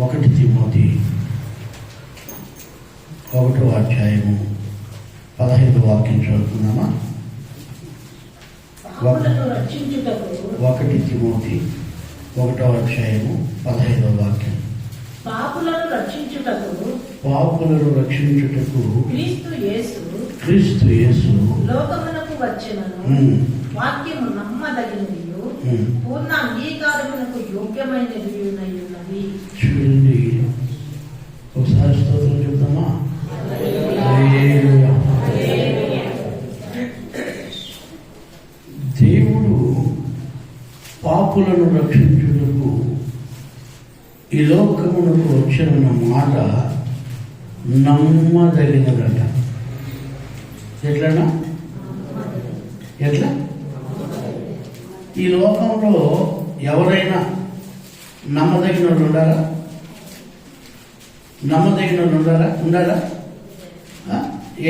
1 Timothy 1వ అధ్యాయము 15వ వాక్యం చదువుతున్నామా? 1 తిమోతి 1వ అధ్యాయము 15వ వాక్యం. పాపులను రక్షించుటకు క్రీస్తు యేసు లోకమునకు వచ్చెనను. వాక్యము నమ్మదగినది, పూర్ణ అంగీకారమునకు యోగ్యమైనది ఉన్నది. చూడండి, ఒకసారి స్తోత్రం చెప్తామా? దేవుడు పాపులను రక్షించుటకు ఈ లోకమునకు వచ్చిన మాట నమ్మదగినదట. ఎట్లా ఈ లోకంలో ఎవరైనా నమ్మదగిన వాళ్ళు ఉండారా? ఉండారా?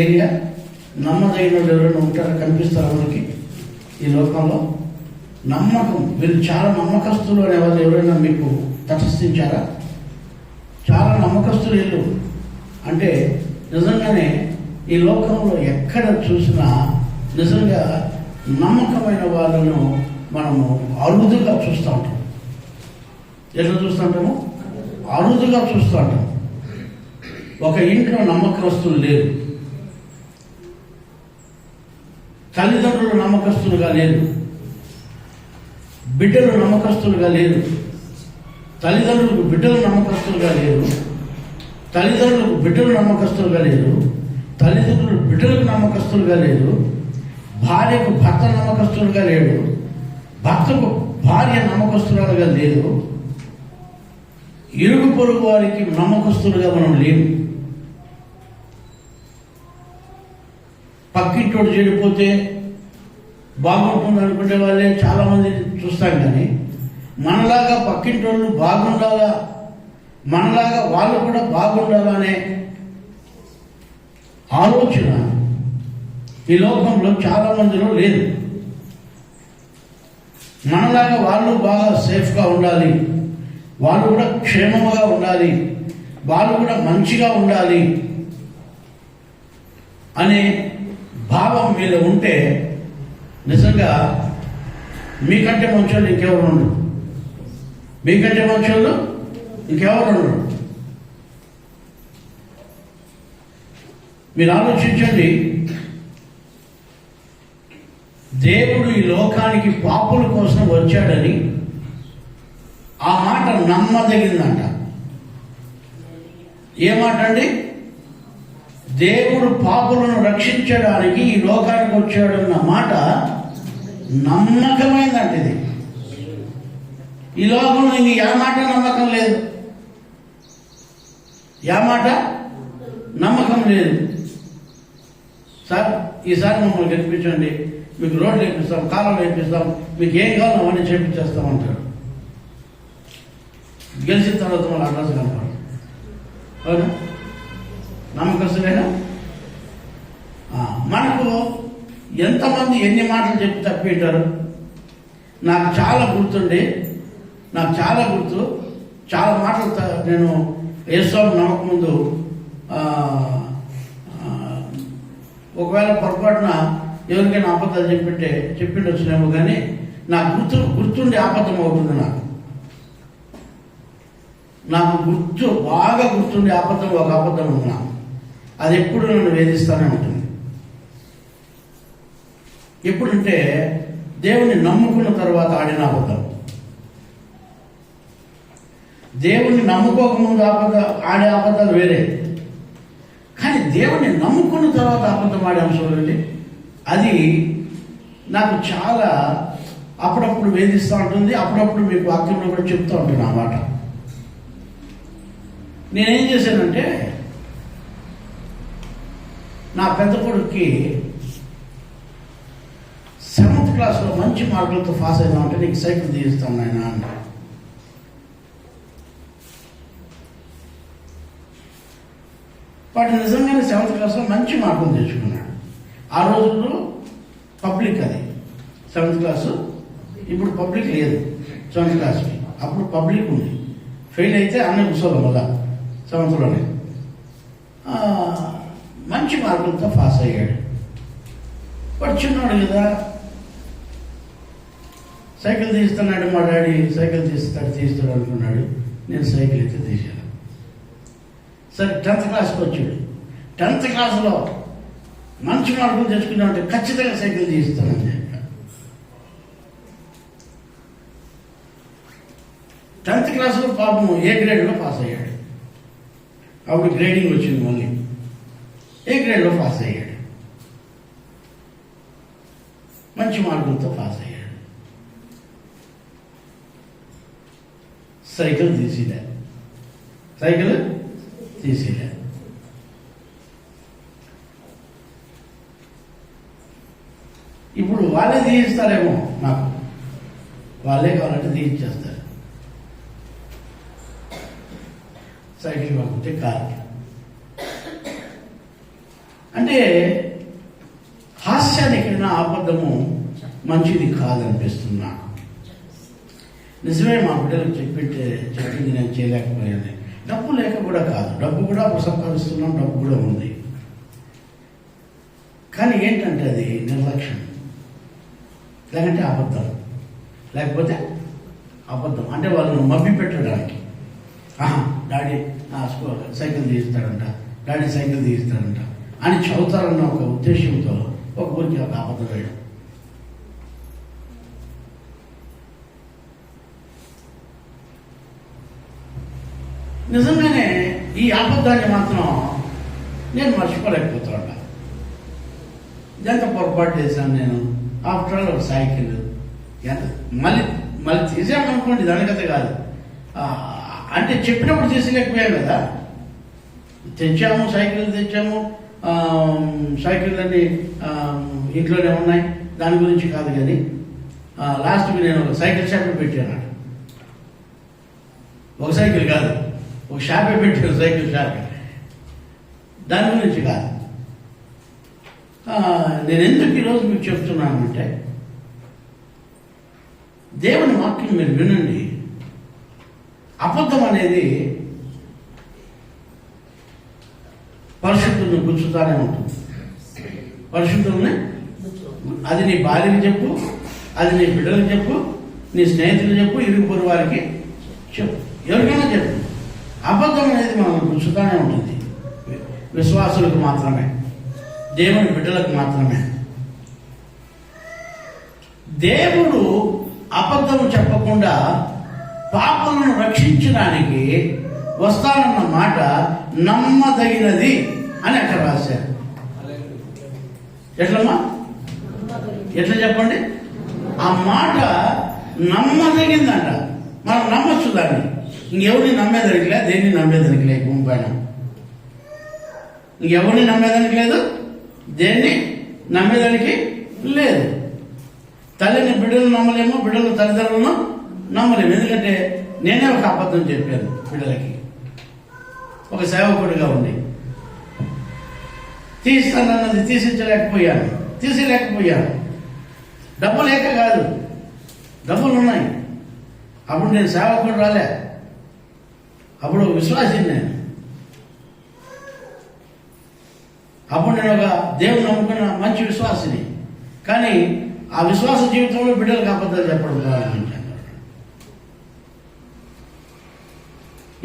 ఏరియా నమ్మదగిన వాళ్ళు ఎవరైనా ఉంటారా? కనిపిస్తారా మనకి ఈ లోకంలో? నమ్మకం, వీళ్ళు చాలా నమ్మకస్తులు అనే వాళ్ళు ఎవరైనా మీకు తటస్థించారా? చాలా నమ్మకస్తులు వీళ్ళు అంటే నిజంగానే ఈ లోకంలో ఎక్కడ చూసినా నిజంగా నమ్మకమైన వాళ్ళను మనము అరుదుగా చూస్తూ ఉంటాం. ఎట్లా చూస్తుంటాము? అరుదుగా చూస్తూ ఉంటాం. ఒక ఇంట్లో నమ్మకస్తులు లేరు, తల్లిదండ్రులు నమ్మకస్తులుగా లేరు, బిడ్డలు నమ్మకస్తులుగా లేరు, తల్లిదండ్రులకు బిడ్డలు నమ్మకస్తులుగా లేరు, తల్లిదండ్రులకు బిడ్డలు నమ్మకస్తులుగా లేరు, తల్లిదండ్రులు బిడ్డలకు నమ్మకస్తులుగా లేరు, భార్యకు భర్త నమ్మకస్తులుగా లేడు, భర్తకు భార్య నమ్మకస్తులుగా లేదు, ఇరుగు పొరుగు వారికి నమ్మకస్తులుగా మనం లేము. పక్కింటోడు చెడిపోతే బాగుంటుంది అనుకునే వాళ్ళే చాలామంది చూస్తాం. కానీ మనలాగా పక్కింటోళ్ళు బాగుండాలా, మనలాగా వాళ్ళు కూడా బాగుండాలనే ఆలోచన ఈ లోకంలో చాలా మందిలో లేదు. మనలాగా వాళ్ళు బాగా సేఫ్గా ఉండాలి, వాళ్ళు కూడా క్షేమంగా ఉండాలి, వాళ్ళు కూడా మంచిగా ఉండాలి అనే భావం మీద ఉంటే నిజంగా మీకంటే మంచోళ్ళు ఇంకెవరు ఉండరు. మీకంటే మంచోళ్ళు ఇంకెవరు ఉండరు. మీరు ఆలోచించండి, దేవుడు ఈ లోకానికి పాపుల కోసం వచ్చాడని ఆ మాట నమ్మదగిందంట. ఏ మాట అండి? దేవుడు పాపులను రక్షించడానికి ఈ లోకానికి వచ్చాడన్న మాట నమ్మకమైందంట. ఇది ఈ లోకంలో ఇంక ఏ మాట నమ్మకం లేదు, ఏ మాట నమ్మకం లేదు. సార్ ఈసారి మమ్మల్ని గెలిపించండి, మీకు రోడ్లు వేపిస్తాం, కాలువలు వేపిస్తాం, మీకు ఏం కావాలో అవన్నీ చేపించేస్తామంటారు. గెలిచిన తర్వాత మన అడ్రస్ కనపడదు. అవునా? నమ్మకస్తులేనా? మనకు ఎంతమంది ఎన్ని మాటలు చెప్పి తప్పింటారు. నాకు చాలా గుర్తు, చాలా మాటలు నేను యేసుని నమ్మకముందు ఒకవేళ పొరపాటున ఎవరికైనా అబద్ధాలు చెప్పిండొచ్చినేమో, కానీ నాకు గుర్తుండే అబద్ధం అవుతుంది. నాకు బాగా గుర్తుండే అబద్ధం, ఒక అబద్ధం ఉంది నాకు. అది ఎప్పుడు నన్ను వేధిస్తూనే ఉంటుంది. ఎప్పుడంటే దేవుణ్ణి నమ్ముకున్న తర్వాత ఆడిన అబద్ధం. దేవుణ్ణి నమ్ముకోకముందు ఆడే అబద్ధాలు వేరే, కానీ దేవుణ్ణి నమ్ముకున్న తర్వాత అబద్ధం ఆడే అంశం ఏంటి? అది నాకు చాలా అప్పుడప్పుడు వేధిస్తూ ఉంటుంది. అప్పుడప్పుడు మీకు వాక్యంలో కూడా చెప్తూ ఉంటాను ఆ మాట. నేనేం చేశానంటే, నా పెద్ద కొడుక్కి 7th క్లాస్లో మంచి మార్కులతో పాస్ అయినామంటే నీకు సైకిల్ తీయిస్తాను ఆయన అన్న. వాడు నిజంగానే 7th క్లాస్లో మంచి మార్కులు తెచ్చుకున్నాడు. ఆ రోజుల్లో పబ్లిక్ అది 7th క్లాసు, ఇప్పుడు పబ్లిక్ లేదు 7th క్లాస్కి. అప్పుడు పబ్లిక్ ఉంది, ఫెయిల్ అయితే అన్నీ కూర్చోవాలి మళ్ళా సంవత్సరంలోనే. మంచి మార్కులతో పాస్ అయ్యాడు. వాడు చిన్నాడు కదా, సైకిల్ తీస్తున్నాడు మా డాడీ, సైకిల్ తీస్తాడు అనుకున్నాడు. నేను సైకిల్ అయితే తీశాను. సరే 10th క్లాస్కి వచ్చాడు. 10th క్లాస్లో మంచి మార్కులు తెచ్చుకున్నామంటే ఖచ్చితంగా సైకిల్ తీస్తానని చెప్పాను. 10th క్లాస్లో పాపం ఏ గ్రేడ్లో పాస్ అయ్యాడు. అప్పుడు గ్రేడింగ్ వచ్చింది, మళ్ళీ ఏ గ్రేడ్లో పాస్ అయ్యాడు. మంచి మార్కులతో పాస్ అయ్యాడు. సైకిల్ తీసిలే. ఇప్పుడు వాళ్ళే తీయిస్తారేమో, నాకు వాళ్ళే కావాలంటే తీయించేస్తారు. సైకిల్ కాకపోతే కారు. అంటే హాస్యానికైనా అబద్ధము మంచిది కాదనిపిస్తుంది నాకు. నిజమే, మా బిడ్డలకు చెప్పింది నేను చేయలేకపోయాను. డబ్బు లేక కూడా కాదు, డబ్బు కూడా సంపాదిస్తున్నాం, డబ్బు కూడా ఉంది. కానీ ఏంటంటే అది నిర్లక్ష్యం, లేకంటే అబద్ధం. లేకపోతే అబద్ధం అంటే వాళ్ళను మభ్య పెట్టడానికి. డాడీ సైకిల్ తీస్తాడంట, డాడీ సైకిల్ తీస్తాడంట అని చదువుతారన్న ఒక ఉద్దేశంతో ఒక ఊరికి ఒక అబద్ధం వేయడం. నిజంగానే ఈ అబద్ధాన్ని మాత్రం నేను మర్చిపోలేకపోతున్నాను. ఎంత పొరపాటు చేశాను నేను. ఆఫ్టర్ ఆల్ ఒక సైకిల్ ఎంత మళ్ళీ తీసామనుకోండి, దానికైతే కాదు. అంటే చెప్పినప్పుడు తీసేయలేకపోయాం కదా. తెచ్చాము, సైకిల్ తెచ్చాము, సైకిల్ అన్ని ఇంట్లోనే ఉన్నాయి, దాని గురించి కాదు. కానీ లాస్ట్కి నేను ఒక సైకిల్ షాప్ పెట్టాను. ఒక సైకిల్ కాదు, ఒక షాపే పెట్టాను, సైకిల్ షాప్. దాని గురించి కాదు. నేను ఎందుకు ఈరోజు మీకు చెప్తున్నానంటే, దేవుని వాక్యం మీరు వినండి. అబద్ధం అనేది పరిశుద్ధులను గుచ్చుతానే ఉంటుంది. పరిశుద్ధుల్ని, అది నీ భార్యకి చెప్పు, అది నీ బిడ్డలకు చెప్పు, నీ స్నేహితులు చెప్పు, ఇరుగు పొరుగు వారికి చెప్పు, ఎవరికైనా చెప్పు. అబద్ధం అనేది మనం గుచ్చుతానే ఉంటుంది. విశ్వాసులకు మాత్రమే, దేవుని బిడ్డలకు మాత్రమే. దేవుడు అబద్ధం చెప్పకుండా పాపలను రక్షించడానికి వస్తానన్న మాట నమ్మదగినది అని అక్కడ రాశారు. ఎట్లమ్మా? ఎట్లా చెప్పండి? ఆ మాట నమ్మదగిందంట. మనం నమ్మచ్చు దాన్ని. ఇంకెవరిని నమ్మేదానికి లేదు, దేన్ని నమ్మేదానికి లేదు. భూమి పైన ఇంకెవరిని నమ్మేదానికి లేదు, దేన్ని నమ్మేదానికి లేదు. తల్లిని బిడ్డలు నమ్మలేము, బిడ్డలు తల్లిదండ్రులను నమ్మలేము. ఎందుకంటే నేనే ఒక అబద్ధం చెప్పాను బిడ్డలకి, ఒక సేవకుడిగా ఉండి. తీస్తానన్నది తీసేయలేకపోయాను. డబ్బు లేక కాదు, డబ్బులు ఉన్నాయి. అప్పుడు నేను సేవకుడు రాలే, అప్పుడు విశ్వాసిని నేను. అప్పుడు నేను ఒక దేవుని నమ్ముకున్న మంచి విశ్వాసిని. కానీ ఆ విశ్వాస జీవితంలో బిడ్డలకు అబద్ధాలు చెప్పడం ప్రారంభించాను.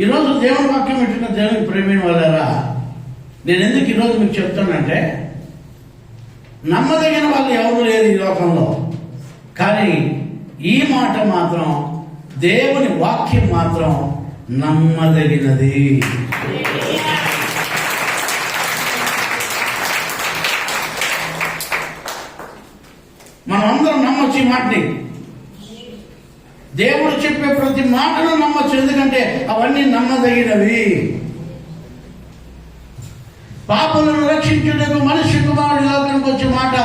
ఈరోజు దేవుని వాక్యం పెట్టిన దేవుని ప్రేమైన వాళ్ళారా, నేను ఎందుకు ఈరోజు మీకు చెప్తానంటే, నమ్మదగిన వాళ్ళు ఎవరు లేరు ఈ లోకంలో. కానీ ఈ మాట మాత్రం, దేవుని వాక్యం మాత్రం నమ్మదగినది. మనం అందరం నమ్మొచ్చు ఈ మాటని. దేవుడు చెప్పే ప్రతి మాటను నమ్మొచ్చు, ఎందుకంటే అవన్నీ నమ్మదగినవి. పాపులను రక్షించుటకు మనిషి కుమారుడు లోకానికి వచ్చే మాట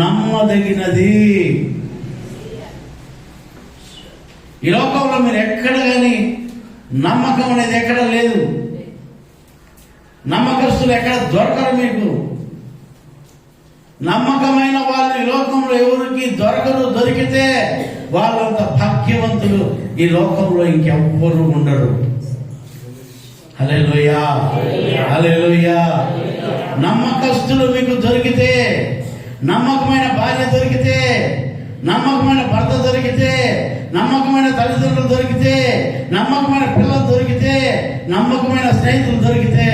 నమ్మదగినది. ఈ లోకంలో మీరు ఎక్కడ కానీ నమ్మకం అనేది ఎక్కడ లేదు. నమ్మకస్తులు ఎక్కడ దొరకరు మీకు. నమ్మకమైన వాళ్ళు ఈ లోకంలో ఎవరికి దొరకరు. దొరికితే వాళ్ళంత భాగ్యవంతులు ఈ లోకంలో ఇంకెవ్వరూ ఉండరు. హల్లెలూయా, హల్లెలూయా. నమ్మకస్తులు మీకు దొరికితే, నమ్మకమైన భార్య దొరికితే, నమ్మకమైన భర్త దొరికితే, నమ్మకమైన తల్లిదండ్రులు దొరికితే, నమ్మకమైన పిల్లలు దొరికితే, నమ్మకమైన స్నేహితులు దొరికితే,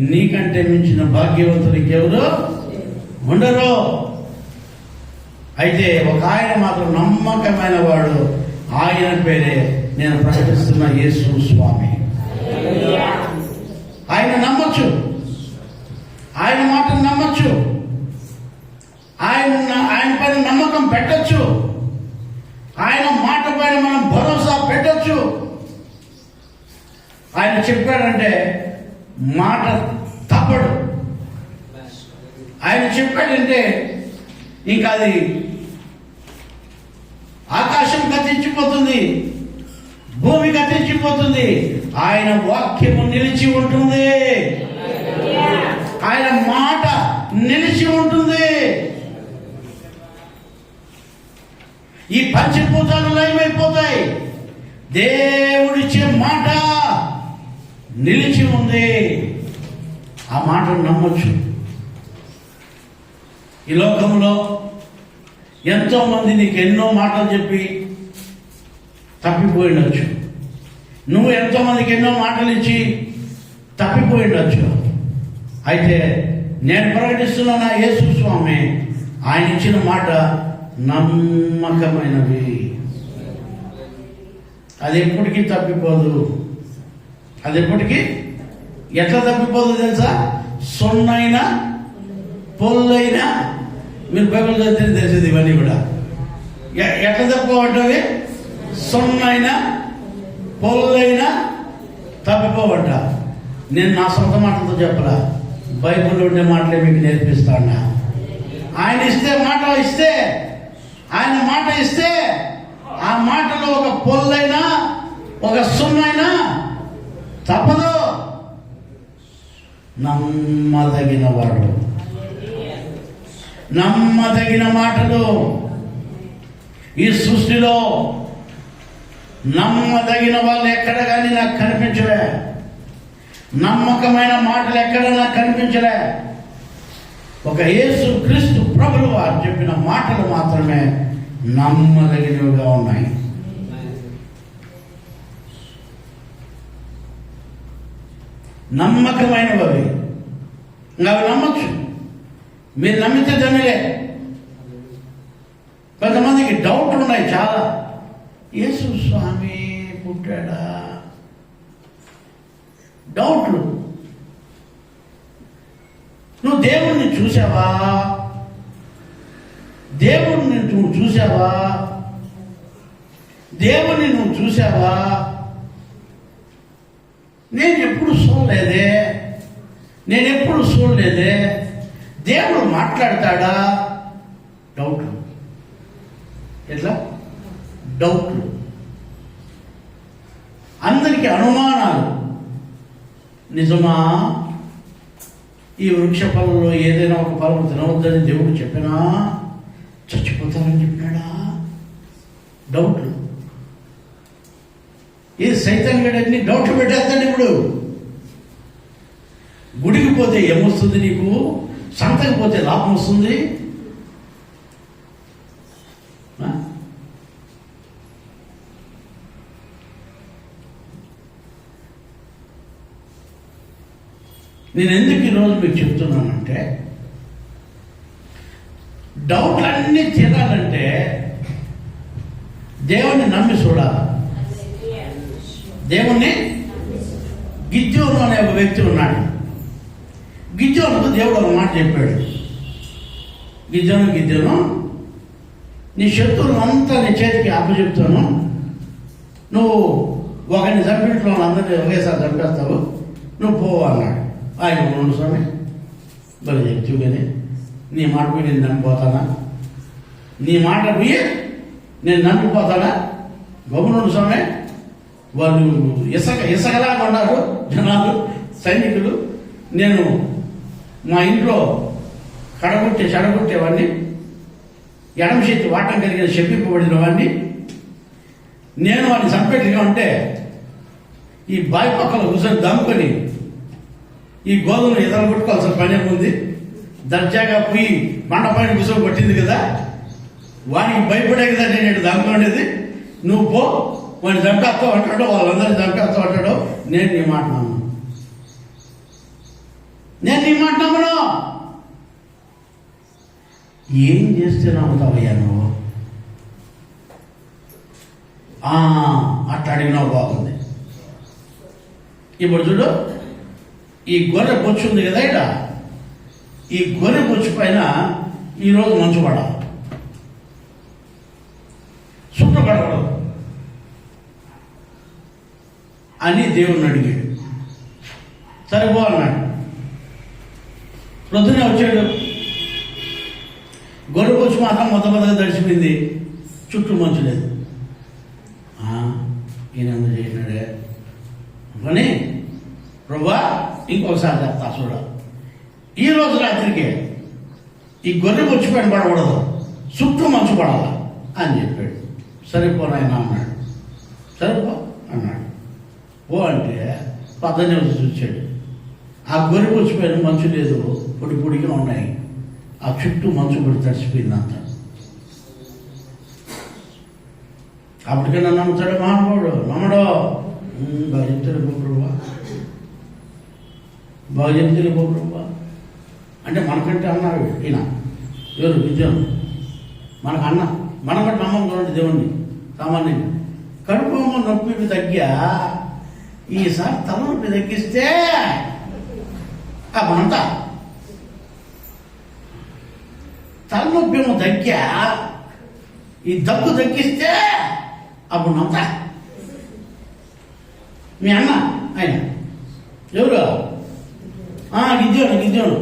నీకంటే మించిన భాగ్యవంతులు ఇంకెవరు ఉండరు. అయితే ఒక ఆయన మాత్రం నమ్మకమైన వాడు, ఆయన పేరే నేను ప్రకటిస్తున్న యేసు స్వామి. ఆయన నమ్మొచ్చు, ఆయన మాటను నమ్మొచ్చు, ఆయన పైన నమ్మకం పెట్టొచ్చు, ఆయన మాట పైన మనం భరోసా పెట్టొచ్చు. ఆయన చెప్పాడంటే మాట తప్పడు. ఆయన చెప్పాడంటే ఇంకా అది ఆకాశం గతించిపోతుంది, భూమి గతించిపోతుంది. ఆయన వాక్యము నిలిచి ఉంటుంది, ఆయన మాట నిలిచి ఉంటుంది. ఈ పంచభూతాలు లయమైపోతాయి, దేవుడిచ్చే మాట నిలిచి ఉంది. ఆ మాటను నమ్మొచ్చు. ఈ లోకంలో ఎంతో మంది నీకు ఎన్నో మాటలు చెప్పి తప్పిపోయిండొచ్చు. నువ్వు ఎంతో మందికి ఎన్నో మాటలు ఇచ్చి తప్పిపోయిండొచ్చు. అయితే నేను ప్రకటిస్తున్న నా యేసు స్వామి, ఆయన ఇచ్చిన మాట నమ్మకమైనవి. అది ఎప్పటికీ తప్పిపోదు. అది ఎప్పటికీ ఎట్లా తప్పిపోదు తెలుసా? సొన్నైనా పొల్లైనా, మీరు బైబిల్ చదివితే తెలిసేది ఇవన్నీ కూడా. ఎట్లా తప్పిపోవటవి? సొన్నైనా పొల్లైనా తప్పిపోవట. నేను నా సొంత మాటలతో చెప్పరా, బైబిల్లో ఉండే మాటలే మీకు నేర్పిస్తాను. ఆయన ఇస్తే మాట ఇస్తే, ఆయన మాట ఇస్తే, ఆ మాటలో ఒక పొల్లైనా ఒక సున్నైనా తప్పదు. నమ్మదగిన వాడు, నమ్మదగిన మాటలు ఈ సృష్టిలో నమ్మదగిన వాళ్ళు ఎక్కడ కానీ నాకు కనిపించలే. నమ్మకమైన మాటలు ఎక్కడ నాకు కనిపించలే. ఒక యేసు క్రీస్తు ప్రభువు వారు చెప్పిన మాటలు మాత్రమే నమ్మదగినవిగా ఉన్నాయి. నమ్మకమైనవి అవి నమ్మచ్చు. మీరు నమ్మితే జనలే. కొంతమందికి డౌట్లు ఉన్నాయి చాలా. యేసు స్వామి పుట్టాడా? డౌట్లు. నువ్వు దేవుణ్ణి చూసావా? దేవుణ్ణి నువ్వు చూసావా? దేవుణ్ణి నువ్వు చూసావా? నేను ఎప్పుడు చూడలేదే, నేను ఎప్పుడు చూడలేదే. దేవుడు మాట్లాడతాడా? డౌట్లు. ఎట్లా? డౌట్లు. అందరికీ అనుమానాలు. నిజమా? ఈ వృక్ష ఫలంలో ఏదైనా ఒక ఫలం తినవద్దని దేవుడు చెప్పినా చచ్చిపోతారని చెప్పినాడా? డౌట్లు. ఈ సైతం గడని డౌట్లు పెట్టేస్తాడు. ఇప్పుడు గుడికి పోతే ఏమొస్తుంది నీకు? సంతకి పోతే లాభం వస్తుంది. నేను ఎందుకు ఈరోజు మీకు చెప్తున్నానంటే, డౌట్లన్నీ తీరాలంటే దేవుణ్ణి నమ్మి చూడాలి. దేవుణ్ణి. గిద్యోను అనే ఒక వ్యక్తి ఉన్నాడు. గిద్యోనుకు దేవుడు ఒక మాట చెప్పాడు. గిద్యోను, నీ శత్రువులు అంతా నీ చేతికి అప్పచెప్తాను, నువ్వు ఒకరిని చంపిట్లో అందరినీ ఒకేసారి చంపేస్తావు, నువ్వు పోవు అన్నాడు. ఆయన రెండు స్వామి బలి చెప్తూ కానీ నీ మాట పోయి నేను నమ్మిపోతానా? నీ మాట పోయి నేను నమ్మిపోతానా? గొప్పనుండు స్వామి. వాళ్ళు ఇసకలాగా ఉన్నారు జనాలు, సైనికులు. నేను మా ఇంట్లో చెడగొట్టేవాడిని, ఎడమ చేతి వాటం కలిగిన శపింపబడిన వాడిని. నేను వాడిని చంపేట్టుగా ఉంటే ఈ బావి పక్కన కూర్చొని దమ్ముకొని ఈ గోధుమలు ఎదలు కొట్టుకోవాల్సిన పని ఏముంది? దర్జాగా పోయి బండ పైన కూర్చొని కొట్టింది కదా, వానికి భయపడే కదా నేను దమ్ముకునేది. నువ్వు పో, వాడిని చంపేస్తావు అంటాడు, వాళ్ళందరినీ చంపేస్తావు అంటాడు. నేను నీ మాట నమ్మను, నేను నీ మాట నమ్మను. ఏం చేస్తే నమ్ముతావయ్యా నువ్వు? అట్లా అడిగినావు, బాగుంది. ఇప్పుడు చూడు, ఈ గొర్రె బొచ్చు ఉంది కదా, ఇక్కడ ఈ గొర్రె బొచ్చు పైన ఈరోజు మంచు పడాలి, సుట్టపడకూడదు అని దేవుణ్ణి అడిగాడు. సరిపో అన్నాడు. ప్రొద్దునే వచ్చాడు, గొర్రె బొచ్చు మాత్రం మొదలుగా తడిచిపోయింది, చుట్టూ మంచు లేదు. ఈయన ఎందుకు చేసినాడే అని ప్రభా ఇంకొకసారి చెప్తా చూడ, ఈ రోజు రాత్రికి ఈ గొర్రె బొచ్చు పైన పడకూడదు, చుట్టూ మంచు పడాలా అని చెప్పాడు. సరిపోనాయన అన్నాడు. సరిపో అన్నాడు. ఓ అంటే 18 చూచాడు. ఆ గొర్రె బొచ్చు పైన మంచు లేదు, పొడి పొడిగా ఉన్నాయి, ఆ చుట్టూ మంచు పడి తడిచిపోయిందంత. అప్పటికైనా నమ్ముతాడు మహానుభావుడు? నమ్మడో. బాగా చెప్తాడు గోపురవ్వ, బాగా చెప్తాడు గోపురవ్వ అంటే మనకంటే అన్నారు ఈయన ఎవరు? విద్యం మనకు అన్న, మనకంటే నమ్మకం చూడండి దేవుణ్ణి. సామాన్యంగా కడుపు నొప్పి తగ్గా ఈసారి తలనొప్పి తగ్గిస్తే మనంతా తలనొప్పి ఏమో తగ్గా, ఈ దగ్గు తగ్గిస్తే అప్పుడు నమ్ముతా. మీ అన్న ఆయన ఎవరు? గిద్యోను.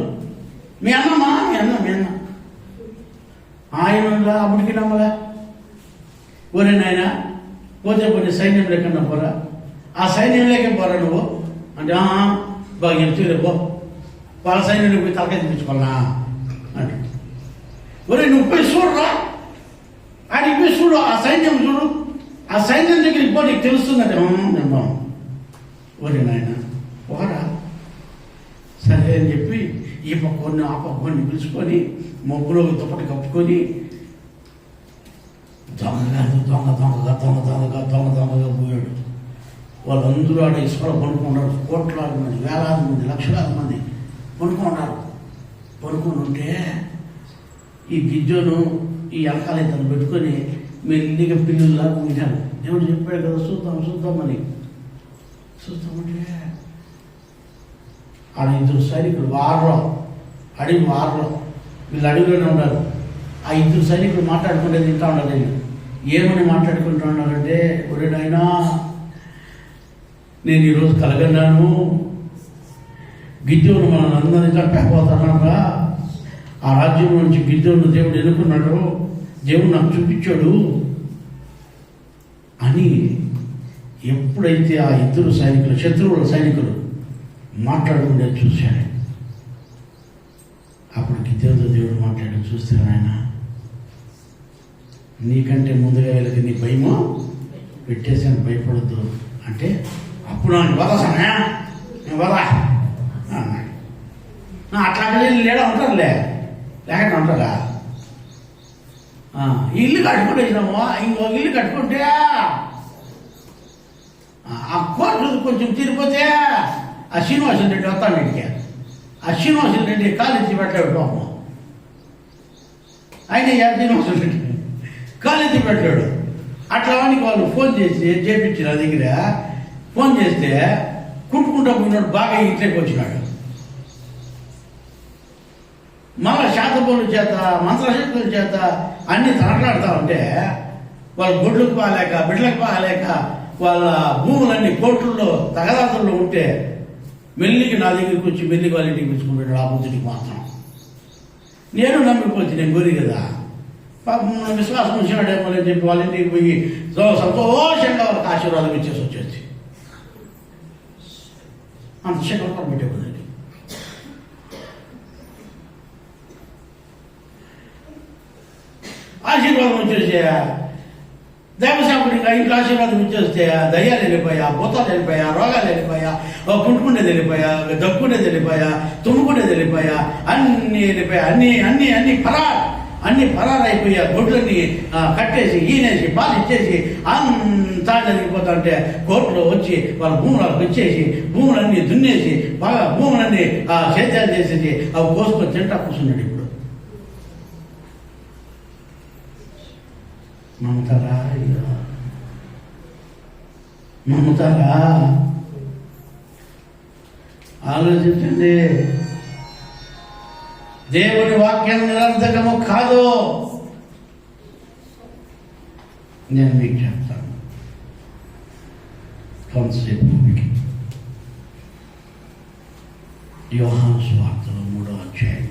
మీ అన్నమ్మా? మీ అన్న ఆయన అప్పటికి నమ్మలే. ఒరే నాయన, పోతే పోతే సైన్యం లేకుండా పోరా, ఆ సైన్యం లేక పోరా నువ్వు అంటే బాగా చెప్తే పో, వాళ్ళ సైన్యం పోయి తలకాయ తెప్పించుకోవాలా అంటే. ఒరే నువ్వు పోయి చూడరా, ఆడికి పోయి చూడు, ఆ సైన్యం చూడు, ఆ సైన్యం దగ్గరికి పో, నీకు తెలుస్తుందంటే నేను ఒరే నాయన పోరా. సరే అని చెప్పి ఈ పక్కని ఆ పక్కని పిలుచుకొని మొగ్గులోకి దుప్పటి కప్పుకొని దొంగగా పోయాడు. వాళ్ళందరూ ఆడ ఇసుకలో పడుకున్నారు. కోట్లాది మంది, వేలాది మంది, లక్షలాది మంది పడుకున్నారు. పడుకొని ఉంటే ఈ గిజ్జోను ఈ వెనకాల ఇతను పెట్టుకొని మెల్లిగా పిల్లుల్లాగా ఉంటాను. దేవుడు చెప్పాడు కదా, చూద్దామని చూద్దామంటే ఆడ 2 సైనికులు అడవి వారలో వీళ్ళు అడవిలోనే ఉన్నారు. ఆ 2 సైనికులు మాట్లాడుకుంటే తింటా ఉన్నారు. ఏమని మాట్లాడుకుంటూ ఉన్నారంటే, ఒరే నాయనా నేను ఈరోజు కలగన్నాను, గిద్యోను మనల్ని అందరినీ చంపేపోతానరా, ఆ రాజ్యం నుంచి గిద్యోను దేవుడు ఎన్నుకున్నాడు, దేవుడు నాకు చూపించాడు అని ఎప్పుడైతే ఆ 2 సైనికులు, శత్రువుల సైనికులు మాట్లాడుకుంటే చూశాడు. అప్పుడు గిద్యోనుతో దేవుడు మాట్లాడి, చూస్తే నాయన నీకంటే ముందుగా వీళ్ళకి నీ భయమో పెట్టేసాను, భయపడద్దు అంటే అప్పుడు నన్ను వదసానా, నేను వదా అన్నాడు. అట్లా లేడా ఉంటారులే, లేకుండా ఉంటారా? ఇల్లు కట్టుకుంటేసినాము, ఇంకో ఇల్లు కట్టుకుంటే ఆ కోర్టు కొంచెం తిరిగిపోతే ఆ శ్రీనివాసులు రెడ్డి వస్తాను ఇంటికి. ఆ శ్రీనివాసులు రెడ్డి కాలేజీ పెట్టాడు పాపం. ఆయన శ్రీనివాసులు రెడ్డి కాలేజీ పెట్టాడు. అట్లా వానికి వాళ్ళు ఫోన్ చేసి చేపించిన దగ్గర ఫోన్ చేస్తే కుట్టుకుంటా పోయినాడు, బాగా ఇంట్లోకి వచ్చినాడు. మళ్ళా శాతపోల చేత, మంత్రశక్తుల చేత అన్ని తనట్లాడుతూ ఉంటే వాళ్ళ గొడ్లకు పాలేక, బిడ్డలకు పాలేక, వాళ్ళ భూములన్నీ కోర్టుల్లో తగదాతుల్లో ఉంటే మెల్లికి నా దగ్గరికి వచ్చి మెల్లికి వాళ్ళ ఇంటికి పిలుచుకుంటాడు. ఆ బుద్ధికి మాత్రం నేను నమ్మిపోవచ్చు, నేను గోరి కదా, పాపం విశ్వాసం ఉంచినాడేమో అని చెప్పి వాళ్ళ ఇంటికి పోయి సంతోషంగా వాళ్ళకి ఆశీర్వాదం ఇచ్చేసి వచ్చేసి అంత శక్తి పెట్టే కుదరదు. ఆశీర్వాదం వచ్చేసి దైవసేవకుడు ఇంకా ఇంట్లో ఆశీర్వాదం ఇచ్చేస్తే దయ్యాలు వెళ్ళిపోయా, భూతాలు వెళ్ళిపోయా, రోగాలు వెళ్ళిపోయా, పుట్టుకునేది వెళ్ళిపోయా, దక్కునేది వెళ్ళిపోయా, తుమ్ముకునేది వెళ్ళిపోయా, అన్నీ వెళ్ళిపోయా, అన్ని పరారైపోయా. గొడ్లన్నీ కట్టేసి ఈనేసి పాలు ఇచ్చేసి అంతా జరిగిపోతా ఉంటే కోర్టులో వచ్చి వాళ్ళ భూములకు వచ్చేసి భూములన్నీ దున్నేసి బాగా భూములన్నీ సేద్యాలు చేసేసి అవి కోసుకొని తింటా కూర్చున్నాడు. ఇప్పుడు నమ్ముతారా? ఆలోచించండి. దేవుని వాక్యం నిరర్థకము కాదు. నేను మీకు చెప్తాను కొంతసేపు. యోహాను సువార్తలో 3వ అధ్యాయం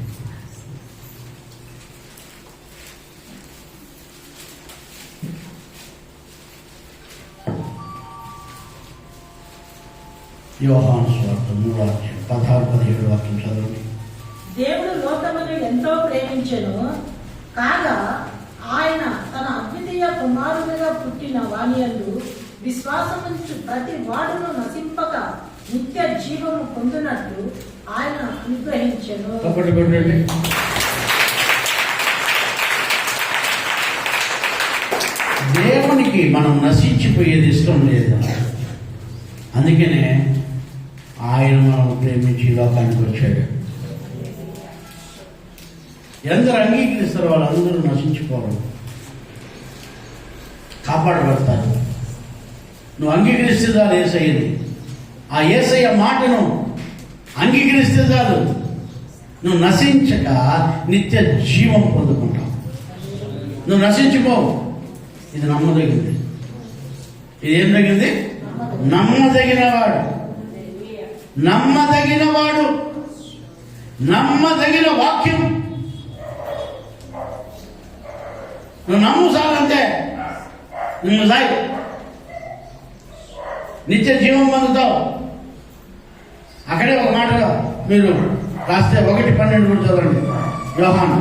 యోహాను సువార్త 3వ అధ్యాయం 16-17 వాక్యం చదవండి. దేవుడు లోకమును ఎంతో ప్రేమించెను, కాగా ఆయన తన అద్వితీయ కుమారునిగా పుట్టిన వానియందు విశ్వాసముంచు ప్రతి వాడును నశింపక నిత్య జీవము పొందినట్లు ఆయన అనుగ్రహించెను. దేవునికి మనం నశించిపోయేది ఇష్టం లేదు. అందుకనే ఆయన మనం ప్రేమించి లోకానికి వచ్చాడు. ఎందరు అంగీకరిస్తారో వాళ్ళందరూ నశించిపోవడం, కాపాడబడతారు. నువ్వు అంగీకరిస్తే చాలు యేసయ్యని. ఆ యేసయ్య మాటను అంగీకరిస్తే చాలు, నువ్వు నశించక నిత్య జీవం పొందుకుంటావు. నువ్వు నశించిపోవు. ఇది నమ్మదగింది. ఇది ఏం తగింది? నమ్మదగినవాడు, నమ్మదగిన వాక్యం. నువ్వు నమ్ము సాలంటే నువ్వు సాయి నిత్య జీవం పొందుతావు. అక్కడే ఒక మాటగా మీరు రాస్తే 1:12 కూడా చదవండి. యోహాను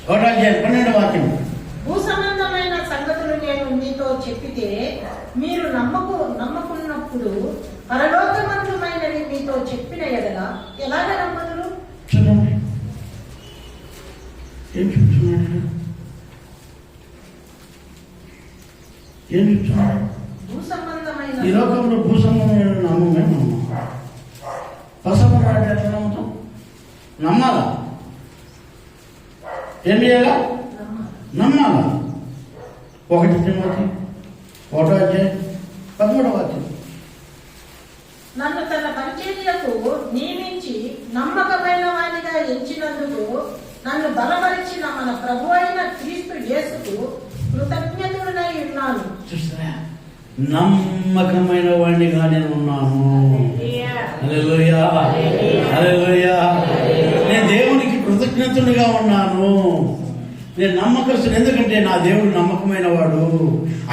1వ అధ్యాయం 12వ వాక్యం. భూసంబంధమైన సంగతులు నేను మీతో చెప్పితే మీరు నమ్మకున్నప్పుడు పరలోకమందుమైనవి మీతో చెప్పిన ఎడల ఎలాగ నమ్మదురు? చూడండి ఏం చెప్తున్నాడు. ఈ లోకంలో భూసంబంధమైన నమ్మమే నమ్మం. పసమరాడు ఎట్లా నమ్ముతాం? నమ్మాలా? ఏం చేయాలా? నమ్మాలా. 1 తిమోతి 1వ అధ్యాయం 13వ వాక్యం. నన్ను తన పరిచర్యకు నియమించి నమ్మకమైన వానిగా ఎంచినందుకు నన్ను బలపరిచిన మన ప్రభు అయిన క్రీస్తు యేసుకు కృతజ్ఞతుడనై ఉన్నాను. చూస్తారా? నమ్మకమైన వాడిగా నేను ఉన్నాను. హల్లెలూయా, హల్లెలూయా. నేను దేవునికి కృతజ్ఞతుడిగా ఉన్నాను. నేను నమ్మకస్తుడు. ఎందుకంటే నా దేవుడు నమ్మకమైన వాడు.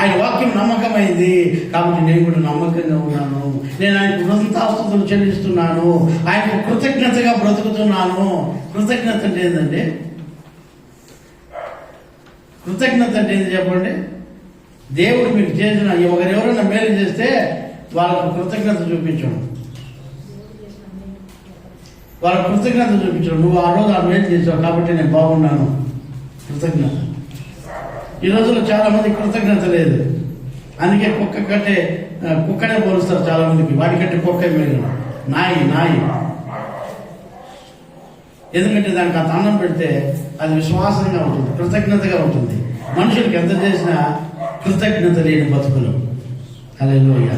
ఆయన వాక్యం నమ్మకమైంది కాబట్టి నేను కూడా నమ్మకంగా ఉన్నాను. నేను ఆయనకు కృతజ్ఞతాస్తుతులు చెల్లిస్తున్నాను. ఆయనకు కృతజ్ఞతగా బ్రతుకుతున్నాను. కృతజ్ఞత అంటే ఏంటంటే, కృతజ్ఞత అంటే ఏంటి చెప్పండి? దేవుడు మీకు చేసిన ఎవరైనా మేలు చేస్తే వాళ్ళకు కృతజ్ఞత చూపించడం. వాళ్ళకు కృతజ్ఞత చూపించడం. నువ్వు ఆ రోజు ఆ మేలు చేసావు కాబట్టి నేను బాగున్నాను. కృతజ్ఞత. ఈ రోజుల్లో చాలా మంది కృతజ్ఞత లేదు. అందుకే కుక్కనే పోలుస్తారు చాలా మందికి. వాటికంటే కుక్క మేలు. నాయి. ఎందుకంటే దానికి అంత అన్నం పెడితే అది విశ్వాసంగా ఉంటుంది, కృతజ్ఞతగా ఉంటుంది. మనుషులకి ఎంత చేసినా కృతజ్ఞత లేని బతుకులు. హల్లెలూయా.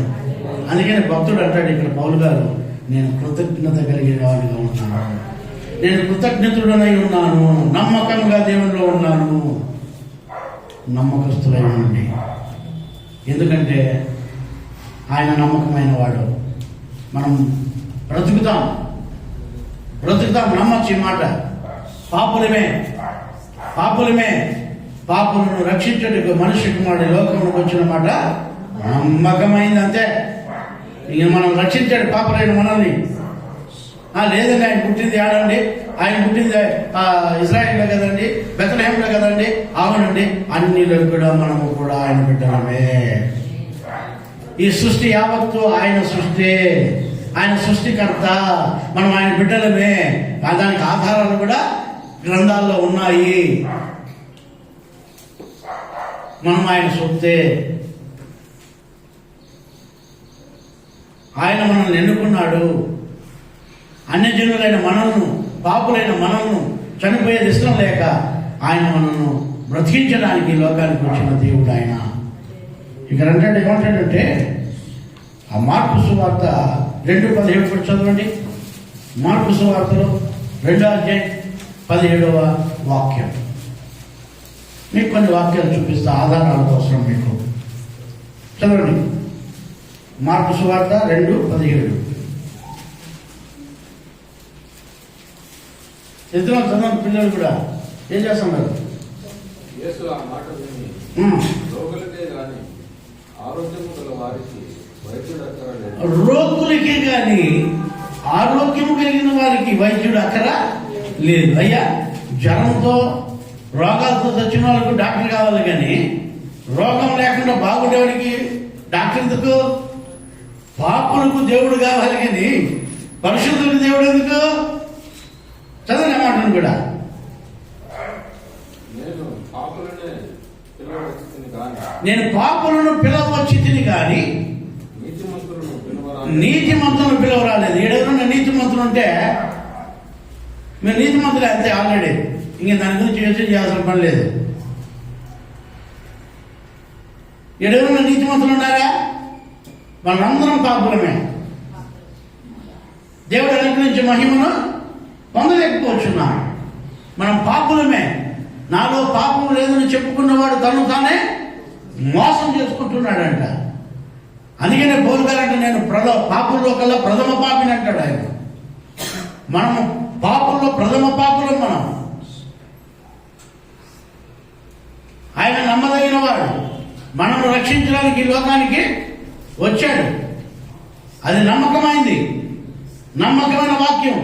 అందుకని భక్తుడు అంటాడు ఇక్కడ పౌలు గారు, నేను కృతజ్ఞత కలిగిన వాడిగా ఉన్నాను, నేను కృతజ్ఞతుడనై ఉన్నాను, నమ్మకంగా దేవునిలో ఉన్నాను. నమ్మకస్తులై ఉండి, ఎందుకంటే ఆయన నమ్మకమైన వాడు. మనం బ్రతుకుతాం. నమ్మచ్చు ఈ మాట. పాపులను రక్షించడానికి మనిషి కుమారుడు లోకంలోకి వచ్చిన మాట నమ్మకమైంది. అంతే. ఇక మనం రక్షించాడు పాపలైన మనల్ని. లేదండి ఆయన పుట్టింది ఆడండి, ఆయన పుట్టింది ఇజ్రాయిల్లో కదండి, బెత్లెహేంలో కదండి. అవునండి, అన్నిలో కూడా మనము కూడా ఆయన బిడ్డలమే. ఈ సృష్టి యావత్తు ఆయన సృష్టి, ఆయన సృష్టికర్త, మనం ఆయన బిడ్డలమే. దానికి ఆధారాలు కూడా గ్రంథాల్లో ఉన్నాయి. మనం ఆయన సొత్తే. ఆయన మనల్ని ఎన్నుకున్నాడు. అన్యజనులైన మనల్ని, పాపులైన మనల్ని చనిపోయేది ఇష్టం లేక ఆయన మనల్ని బ్రతికించడానికి ఈ లోకానికి వచ్చిన దేవుడు ఆయన. ఇక్కడ అంటే ఏమంటాడంటే, ఆ మార్కు సువార్త 2:17 కూడా చదవండి. మార్కు సువార్తలో 2వ అధ్యాయం 17వ వాక్యం. మీకు కొన్ని వాక్యాలు చూపిస్తా ఆధారాల కోసం. మీకు చదవండి. మార్కు సువార్త 2:17. ఇద్దరు చదవండి. పిల్లలు కూడా ఏం చేస్తున్నారు? యేసు ఆ మాట విని, రోగులకే గాని ఆరోగ్యము గల వారికి వైద్యుడు అక్కరలేదు. రోగులకే గాని ఆరోగ్యము కలిగిన వారికి వైద్యుడు అక్కర లేదు. అయ్యా, జ్వరంతో రోగాలతో చచ్చిన వాళ్ళకు డాక్టర్ కావాలి, కానీ రోగం లేకుండా బాగుండేవాడికి డాక్టర్ ఎందుకు? పాపులకు దేవుడు కావాలి, కానీ పరిశుద్ధులకు దేవుడు ఎందుకు? చదవని మాటను కూడా. నేను పాపులను పిలవచ్చి తిని కానీ నీతిమంతులను పిలవరాలేదు. ఏడెవరున్న నీతిమంతులు ఉంటే మీరు నీతిమంతులే అంతే ఆల్రెడీ. ఇంక దాని గురించి యోచన చేయాల్సిన పని లేదు. ఏడెవరున్న నీతిమంతులు ఉన్నారా? వాళ్ళందరం పాపులమే. దేవుడు అనుగ్రహించే మహిమను పొందలేకపోతున్నాం. మనం పాపులమే. నాలో పాపం లేదని చెప్పుకున్నవాడు తను తానే మోసం చేసుకుంటున్నాడంట. అందుకనే పౌలు గారంటే నేను పాపుల్లో కల్లా ప్రథమ పాపిని అంటాడు ఆయన. మనము పాపుల్లో ప్రథమ పాపులం. మనం ఆయన నమ్మదగిన వాడు. మనము రక్షించడానికి ఈ లోకానికి వచ్చాడు. అది నమ్మకమైంది, నమ్మకమైన వాక్యం.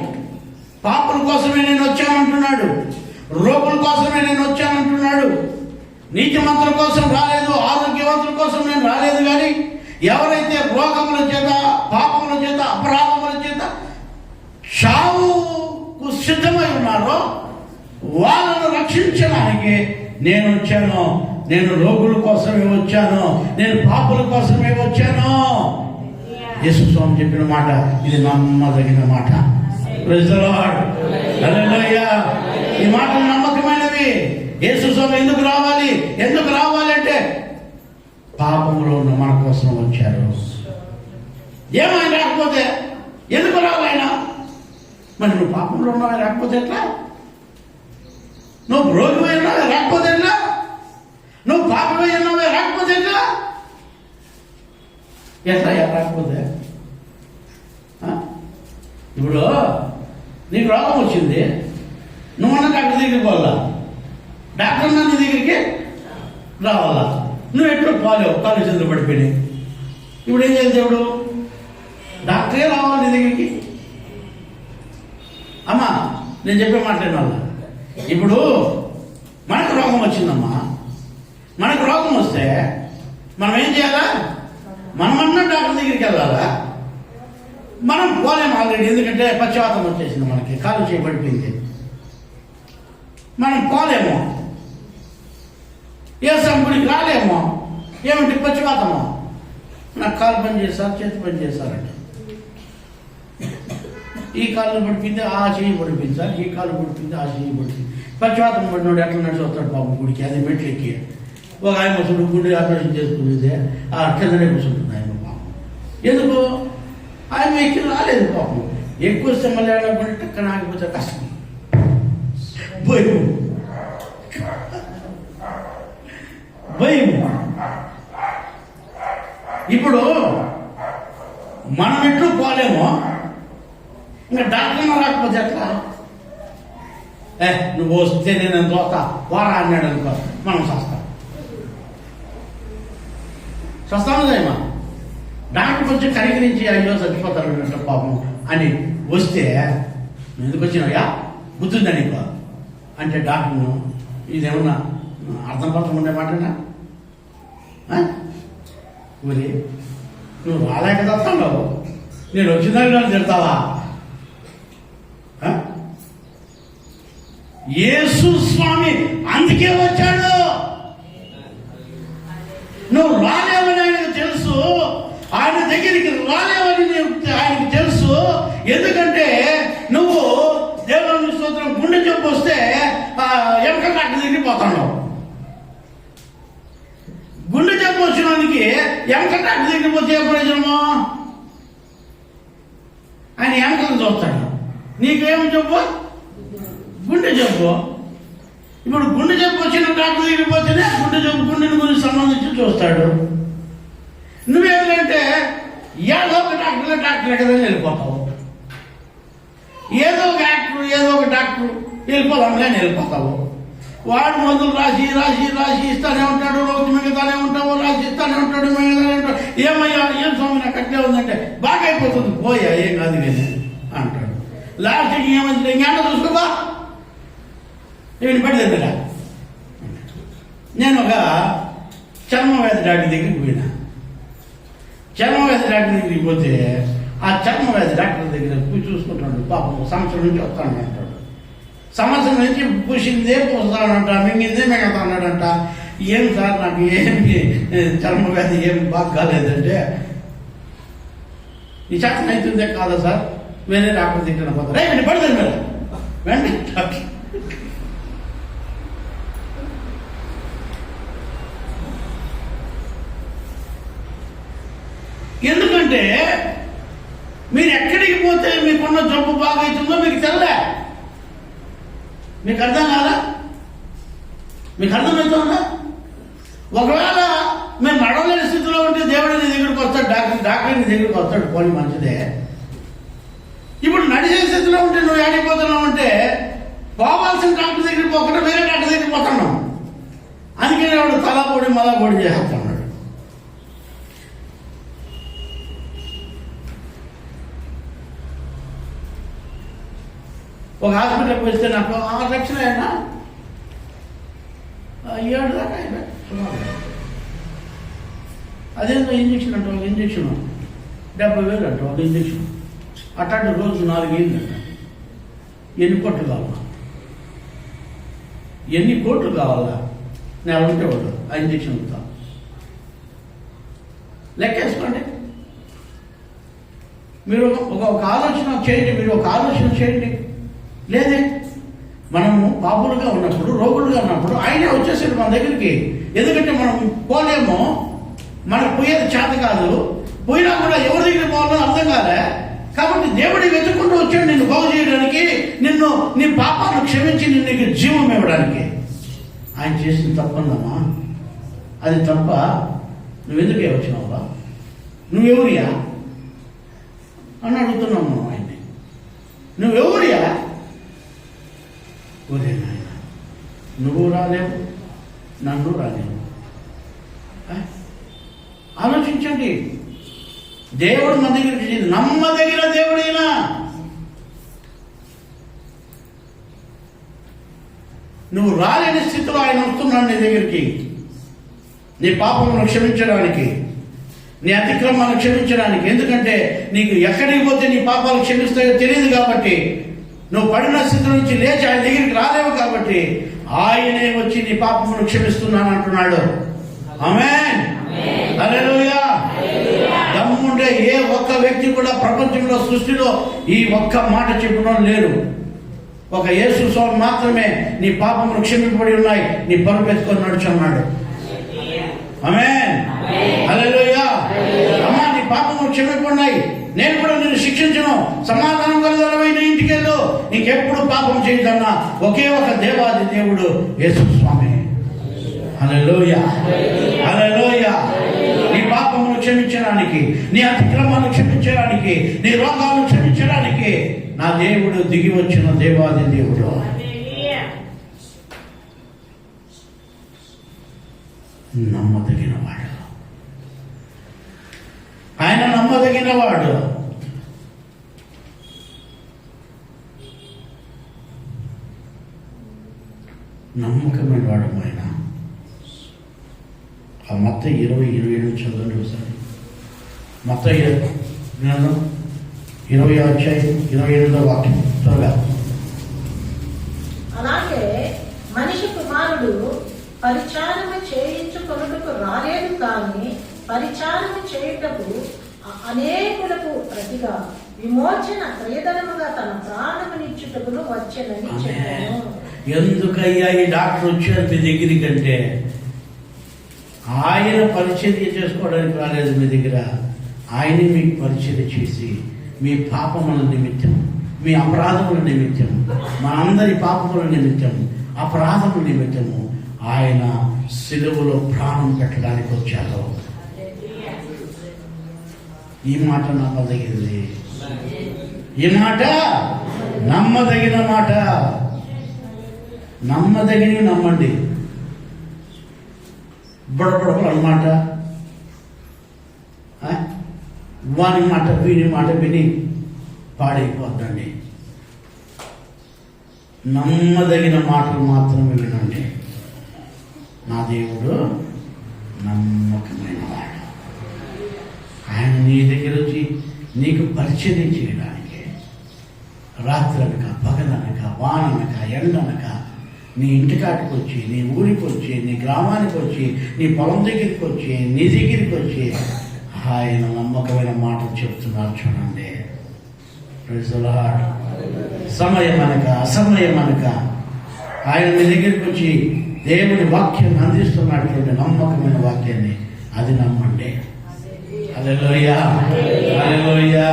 పాపుల కోసమే నేను వచ్చానంటున్నాడు. రోగుల కోసమే నేను వచ్చానంటున్నాడు. నీతిమంతుల కోసం రాలేదు, ఆరోగ్యవంతుల కోసం నేను రాలేదు. కానీ ఎవరైతే రోగముల చేత, పాపముల చేత, అపరాధముల చేత చావుకు సిద్ధమై ఉన్నారో వాళ్ళను రక్షించడానికి నేను వచ్చాను. నేను రోగుల కోసమే వచ్చాను, నేను పాపుల కోసమే వచ్చాను. యేసు స్వామి చెప్పిన మాట ఇది నమ్మదగిన మాట. Praise the lord. హల్లెలూయా. ఈ మాటలు నమ్మకమైనవి. యేసు స్వామి ఎందుకు రావాలి? ఎందుకు రావాలంటే పాపంలో ఉన్న మన కోసం వచ్చారు. ఏమైనా రాకపోతే ఎందుకు రావాలైనా? మరి నువ్వు పాపంలో ఉన్నావా రాకపోతే ఎట్లా? నువ్వు రోగిపోయి ఉన్నావా రాకపోతే ఎట్లా? నువ్వు పాపమై ఉన్నావా రాకపోతే ఎట్లా? ఎట్లా రాకపోతే? ఇప్పుడు నీకు రోగం వచ్చింది, నువ్వన్నా డాక్టర్ దగ్గరికి పోవాలా, డాక్టర్ అన్నా నీ దగ్గరికి రావాలా? నువ్వు ఎట్లా పోలేవు, కాలు చేతులు పడిపోయినాయి. ఇప్పుడు ఏం చేయాలి? దేవుడు డాక్టరే రావాలి నీ దగ్గరికి. అమ్మా, నేను చెప్పే మాట్లాడిన ఇప్పుడు మనకు రోగం వచ్చిందమ్మా. మనకు రోగం వస్తే మనం ఏం చేయాలా? మనమన్నా డాక్టర్ దగ్గరికి వెళ్ళాలా? మనం పోలేము ఆల్రెడీ. ఎందుకంటే పక్షవాతం వచ్చేసింది, మనకి కాలు చేయబడిపోయింది. మనం పోలేము, ఏ సంపుడికి రాలేము. ఏమిటి? పక్షవాతము. నాకు కాలు పని చేస్తారు, చేతి పని చేస్తారంట. ఈ కాళ్ళు పడిపోయింది, ఆ చెయ్యి పడిపోయింది సార్, ఈ కాలు పడిపోయింది, ఆ చెయ్యి పడిపోయింది. పక్షవాతం పడినోడు ఎట్లా నడిచి వస్తాడు పాపం గుడికి? అది మెట్లెక్కి ఒక ఆయన వస్తుడు గుడి ఆపరేషన్ చేసుకునేదే ఆ కిందనే కూర్చుంటుంది ఆయన పాపం. ఎందుకు? ఆయన ఎక్కి రాలేదు పాపం. ఎక్కువ వస్తే మళ్ళీ ఆడకుండా టక్కన ఆగిపోతే కష్టం. భయం భయం. ఇప్పుడు మనం ఎట్లు పోలేమో, ఇంకా డాక్టర్ రాకపోతే ఎట్లా? నువ్వు వస్తే నేను దోస్తా వారా అన్నాడు అనుకో, మనం సస్తాను. డాక్టర్ కొంచెం కనికరించి అయ్యో చచ్చిపోతారు పాపం అని వస్తే నువ్వు ఎందుకు వచ్చినావయ్యా, గుర్తుందా నీకు అంటే డాక్టర్ను ఇదేమన్నా అర్థం పర్థం ఉండే మాటనా? మరి నువ్వు రాలేక తస్తావు, నేను వచ్చిన వాళ్ళు తిడతావా? యేసు స్వామి అందుకే వచ్చాడు. నువ్వు రాలేవని ఆయనకు తెలుసు, ఆయన దగ్గరికి రాలేవని ఆయనకు తెలుసు. ఎందుకంటే నువ్వు దేవుని స్తోత్రం గుండె చెప్పు వస్తే ఎముక కట్ట దగ్గరికి పోతాడు. గుండె చెప్పు వచ్చినానికి ఎముక కట్ట దగ్గరికి పోతే ఏ ప్రయోజనమో? ఆయన ఎముకలు చూస్తాడు. నీకేమో చెప్పు, గుండె చెప్పు. ఇప్పుడు గుండె చెప్పు వచ్చిన డాక్టర్ దగ్గరికి పోతేనే గుండెని గురించి సంబంధించి చూస్తాడు. నువ్వేంటంటే ఏదో ఒక డాక్టర్ కదా వెళ్ళిపోతావు. ఏదో ఒక డాక్టర్ వెళ్ళిపోదాంగా వెళ్ళిపోతావు. వాడు మందులు రాసి ఇస్తానే ఉంటాడు, రోజు మిగతానే ఉంటావు, రాసి ఇస్తానే ఉంటాడు, మిగతానే ఉంటాడు. ఏమయ్యా ఏం స్వామి నాకు అట్లే ఉందంటే బాగా అయిపోతుంది, పోయా ఏం కాదు కానీ అంటాడు. లాస్ట్కి ఏమంటే ఇంకేమో చూసుకోబా నేను పడలేదురా. నేను ఒక చర్మవ్యాధి డాక్టర్ దగ్గరికి పోయినా. చర్మవ్యాధి డాక్టర్ దగ్గరికి పోతే ఆ చర్మవ్యాధి డాక్టర్ దగ్గర పోయి చూసుకుంటున్నాడు. పాపం సంవత్సరం నుంచి వస్తాను అంటాడు. సంవత్సరం నుంచి పూసిందే పూస్తానంట, మింగిందే మిగతాన్నాడంట. ఏం సార్ నాకు ఏమి చర్మవ్యాధి ఏం బాగా కాలేదంటే, ఈ శాతం అవుతుందే కాదా సార్, వేరే డాక్టర్ దగ్గర పోతారు. రే పడతారు మీరు వెంటనే డాక్టర్. ఎందుకంటే మీరు ఎక్కడికి పోతే మీకున్న జబ్బు బాగా అవుతుందో మీకు తెల్లే. మీకు అర్థం కాదా? మీకు అర్థమవుతుందా? ఒకవేళ మేము నడవలేని స్థితిలో ఉంటే దేవుడు నీ దగ్గరికి వస్తాడు, డాక్టర్ నీ దగ్గరికి వస్తాడు, పోనీ మంచిదే. ఇప్పుడు నడిచే స్థితిలో ఉంటే నువ్వు ఏడిపోతున్నావు అంటే పోవాల్సిన డాక్టర్ దగ్గరికి పోకుండా వేరే డాక్టర్ దగ్గరికి పోతున్నావు. అందుకని వాడు తల పొడి మళ్ళా పొడి చేస్తున్నాడు. ఒక హాస్పిటల్కి వస్తే నాకు 6 లక్షలు అయినా 7 దాకా అయినా అదేందో ఇంజక్షన్ అంట, ఒక ఇంజక్షన్ 70,000 అంట ఒక ఇంజక్షన్. అట్లాంటి రోజు 4 ఏళ్ళు అంట. ఎన్ని కోట్లు కావాలా? ఎన్ని కోట్లు కావాలా? నేను ఉంటే వాడు ఆ ఇంజక్షన్ ఉంటా లెక్కేసుకోండి. మీరు ఒక ఆలోచన చేయండి, మీరు ఒక ఆలోచన చేయండి. లేదే మనము పాపులుగా ఉన్నప్పుడు, రోగులుగా ఉన్నప్పుడు ఆయనే వచ్చేసాడు మన దగ్గరికి. ఎందుకంటే మనం పోలేము, మనకు పోయేది చేత కాదు. పోయినా కూడా ఎవరి దగ్గర పోవాలో అర్థం కాలే. కాబట్టి దేవుడి వెతుక్కుంటూ వచ్చాడు నిన్ను బాగు చేయడానికి, నిన్ను నీ పాపాలను క్షమించి నీకు జీవం ఇవ్వడానికి. ఆయన చేసిన తప్పందమ్మా, అది తప్ప నువ్వెందుకే వచ్చినావా, నువ్వెవరియా అని అడుగుతున్నాము ఆయన్ని. నువ్వెవరియా? ఒరే నాయన, నువ్వు రాలేవు, నన్ను రాలేవు. ఆలోచించండి. దేవుడు మన దగ్గరికి నమ్మదగిన దేవుడైనా నువ్వు రాలేని స్థితిలో ఆయన వస్తున్నాడు నీ దగ్గరికి, నీ పాపములను క్షమించడానికి, నీ అతిక్రమాలను క్షమించడానికి. ఎందుకంటే నీకు ఎక్కడికి పోతే నీ పాపాలు క్షమిస్తాయో తెలియదు కాబట్టి, నువ్వు పడిన స్థితి నుంచి లేచి ఆయన దగ్గరికి రాలేవు కాబట్టి ఆయనే వచ్చి నీ పాపమును క్షమిస్తున్నాను అంటున్నాడు. ఆమేన్, హల్లెలూయా. దమ్ముంటే ఏ ఒక్క వ్యక్తి కూడా ప్రపంచంలో, సృష్టిలో ఈ ఒక్క మాట చెప్పడం లేరు. ఒక యేసు స్వామి మాత్రమే నీ పాపములు క్షమింపబడి ఉన్నాయి, నీ పరుపెత్తుకొని నడుచున్నాడు. ఆమేన్, హల్లెలూయా. అమ్మా, నీ పాపములు క్షమింపబడినాయి, నేను కూడా నిన్ను శిక్షించను, సమాధానం కలగలవై నీ ఇంటికి వెళ్ళు, నీకెప్పుడు పాపం చేయదన్నా ఒకే ఒక దేవాది దేవుడు యేసు స్వామి. హల్లెలూయా, హల్లెలూయా. నీ పాపమును క్షమించడానికి, నీ అతిక్రమాలను క్షమించడానికి, నీ రోగాలను క్షమించడానికి నా దేవుడు దిగి వచ్చిన దేవాది దేవుడు. నమ్మదగిన వాడు, ఆయన నమ్మదగిన వాడు. నమ్మకమైన వాడు ఆయన. ఆ మత్తయి 20:27 చదవండి ఒకసారి. మత్తయి గ్రంథం 20:28 త్వరగా. అలాగే మనిషి కుమారుడు పరిచారము చేయించుకొనుటకు రాలేదు, కానీ పరిచారము చేయుటకు అనేకులకు ప్రతిగా విమోచన క్రయధనముగా తన ప్రాణమునిచ్చుటకును వచ్చెనని చెప్పాను. ఎందుకయ్యా ఈ డాక్టర్ వచ్చారు మీ దగ్గరికి అంటే, ఆయన పరిచర్య చేసుకోవడానికి రాలేదు మీ దగ్గర. ఆయన మీకు పరిచర్య చేసి మీ పాపముల నిమిత్తం, మీ అపరాధముల నిమిత్తం, మా అందరి పాపముల నిమిత్తం, అపరాధముల నిమిత్తము ఆయన సిలువలో ప్రాణం పెట్టడానికి వచ్చారు. ఈ మాట నమ్మదగినది. ఈ మాట నమ్మదగిన మాట. నమ్మదగినవి నమ్మండి. బుడబుడపలు అన్నమాట, వాని మాట వీని మాట విని పాడైపోద్దండి. నమ్మదగిన మాటలు మాత్రమే వినండి. నా దేవుడు నమ్మకమైన వాడు. ఆయన నీ దగ్గర వచ్చి నీకు పరిచయం చేయడానికి రాత్రి అనక, పగలనక, వాననక, ఎండనక నీ ఇంటికాటికి వచ్చి, నీ ఊరికి వచ్చి, నీ గ్రామానికి వచ్చి, నీ పొలం దగ్గరికి వచ్చి, నీ దగ్గరికి వచ్చి ఆయన నమ్మకమైన మాటలు చెప్తున్నారు. చూడండి, సమయం అనక అసమయం అనక ఆయన మీ దగ్గరికి వచ్చి దేవుని వాక్యాన్ని అందిస్తున్నటువంటి నమ్మకమైన వాక్యాన్ని అది నమ్మండి. హల్లెలూయా, హల్లెలూయా.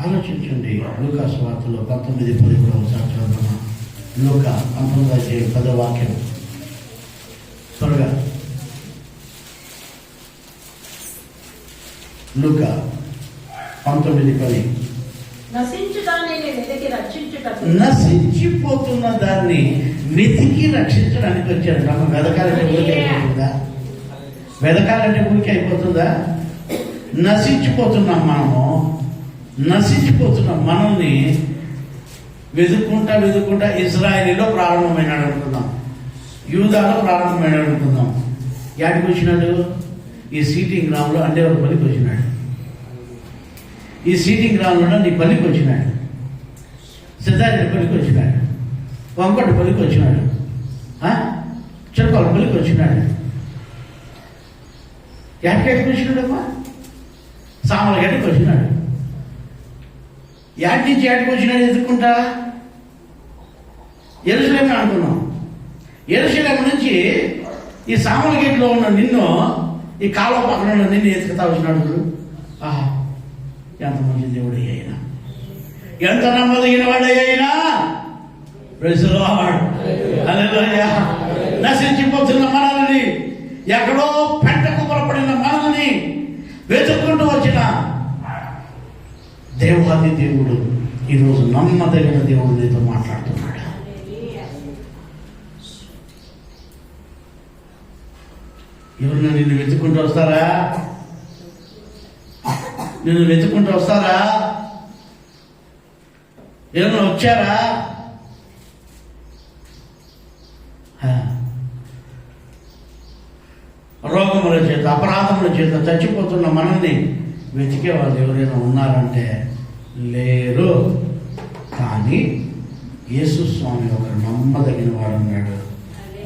ఆలోచించండి. లూకా సువార్తలో 19:10 ఒకసారి చదువుతామా? లూకా 19:10 వాక్యం త్వరగా. లూకా 19:10. నశించిపోతున్న దాన్ని వెతికి రక్షించడానికి వచ్చాడు. நம்ம వెదకాలంటే ఊరికి అయిపోతుందా? వెదకాలంటే ఊరికి అయిపోతుందా? నశించిపోతున్నాం మనము. నశించిపోతున్నాం. మనల్ని వెతుక్కుంటా ఇజ్రాయేలీలో ప్రారంభమైనాడు అనుకుందాం, యూదాలో ప్రారంభమైనాడు అనుకుందాం. యాడికి వచ్చినాడు? ఈ సీటింగ్ గ్రామంలో అండేవారి పనికి వచ్చినాడు. ఈ సీటింగ్ గ్రామంలో నీ పనికి వచ్చినాడు. సిద్ధారెడ్డి పనికి వచ్చినాడు. వంకోటి పనికి వచ్చినాడు. చిరపాల పనికి వచ్చినాడు. యాడికి వచ్చినాడమ్మా? సామల గడ్డకి వచ్చినాడు. యాడి నుంచి యాడికి వచ్చినాడు ఎదుర్కొంటా? యెరూషలేమే అనుకున్నాం. యెరూషలేము నుంచి ఈ సామల గేట్లో ఉన్న నిన్ను, ఈ కాలువ పక్కన ఉన్న నిన్ను ఎత్తుకుతా వచ్చినాడు. ఆహా, ఎంత మంచి దేవుడు అయినా, ఎంత నమ్మదగిన వాడు అయినా. ప్రైజ్ ది లార్డ్, హల్లెలూయా. నశించిపోతున్న మనల్ని, ఎక్కడో పెంట కుప్పలపడిన మనల్ని వెతుక్కుంటూ వచ్చిన దేవాది దేవుడు ఈరోజు నమ్మదగిన దేవుడు నీతో మాట్లాడుతున్నాడు. ఎవరన్నా నిన్ను వెతుక్కుంటూ వస్తారా? నిన్ను వెతుక్కుంటూ వస్తారా? ఏమన్నా వచ్చారా? రోగముల చేత, అపరాధముల చేత చచ్చిపోతున్న మనల్ని వెతికే వాళ్ళు ఎవరైనా ఉన్నారంటే లేరు. కానీ యేసు స్వామి ఒకరు నమ్మదగిన వాడు అన్నాడు.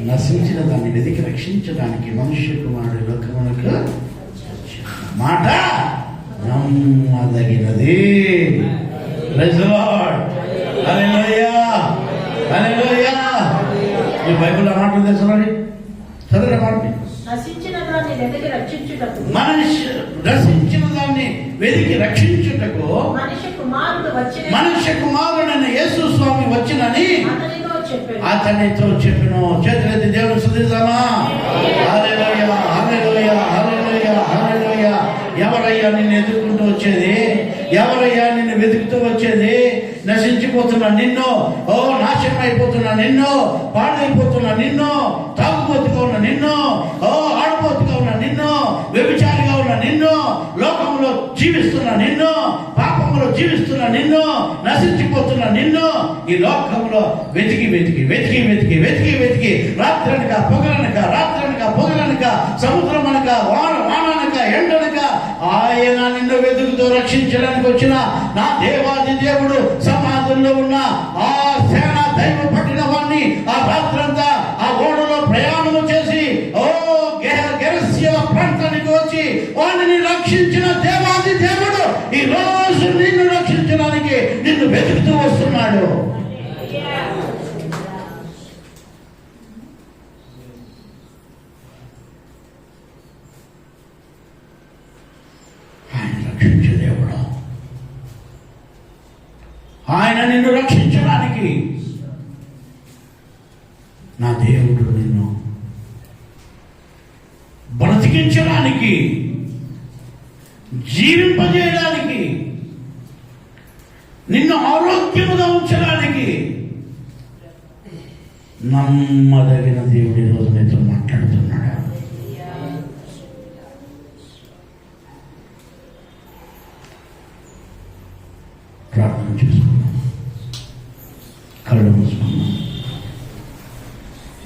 నశించిన దాన్ని వెతికి రక్షించడానికి మనుష్య కుమారుడు లోకమునకు మాట నమ్మదగినది. ప్రైజ్ ది లార్డ్, హల్లెలూయా, హల్లెలూయా. ఈ బైబిల్ ఆ మాటలు తెలుసునండి, చదివిన మాట. నశించిన దాన్ని వెతికి రక్షించుటకు, నశించిన దాన్ని వెతికి రక్షించుటకు మనుష్య కుమారుడైన యేసు స్వామి వచ్చినని అతనితో చెప్పెను. చేతులెత్తి దేవుని స్తుతిద్దామా? హల్లెలూయా, హల్లెలూయా, హల్లెలూయా, హల్లెలూయా. ఎవరయ్యా నిన్ను ఎదుర్కొంటూ వచ్చేది? ఎవరయ్యా నిన్ను వెతుకుతూ వచ్చేది? నశించిపోతున్నా నిన్ను, నాశనం అయిపోతున్నా నిన్ను, పాడైపోతున్నా నిన్ను, తాగుబోతుగా ఉన్న నిన్ను, ఆడబోతుగా ఉన్న నిన్ను, వ్యభిచారిగా ఉన్న నిన్ను, లోకంలో జీవిస్తున్న నిన్ను, పాపంలో జీవిస్తున్న నిన్ను, నశించిపోతున్న నిన్ను ఈ లోకంలో వెతికి వెతికి వెతికి వెతికి వెతికి వెతికి రాత్రనక పొగలనక సముద్రం అనక వాననక ఎండనక ఆయన నిన్ను వెతుకుతూ రక్షించడానికి వచ్చిన నా దేవాది దేవుడు సమాధుల్లో ఉన్న ఆ సేన దైవ పట్టిన వాడిని ఆ రాత్రంతా ఆ ఓడలో ప్రయాణము చేసి గెరస్య ప్రాంతానికి వచ్చి వాడిని రక్షించిన దేవాది దేవుడు ఈ రోజు నిన్ను రక్షించడానికి నిన్ను వెతుకుతూ వస్తున్నాడు. ఆయన రక్షించే దేవుడు. ఆయన నిన్ను రక్షించడానికి నా దేవుడు నిన్ను బ్రతికించడానికి, జీవింపజేయడానికి, నిన్ను ఆరోగ్యముగా ఉంచడానికి నమ్మదగిన దేవుడి రోజు నీతో మాట్లాడుతున్నాడు. ప్రార్థన చేసుకో.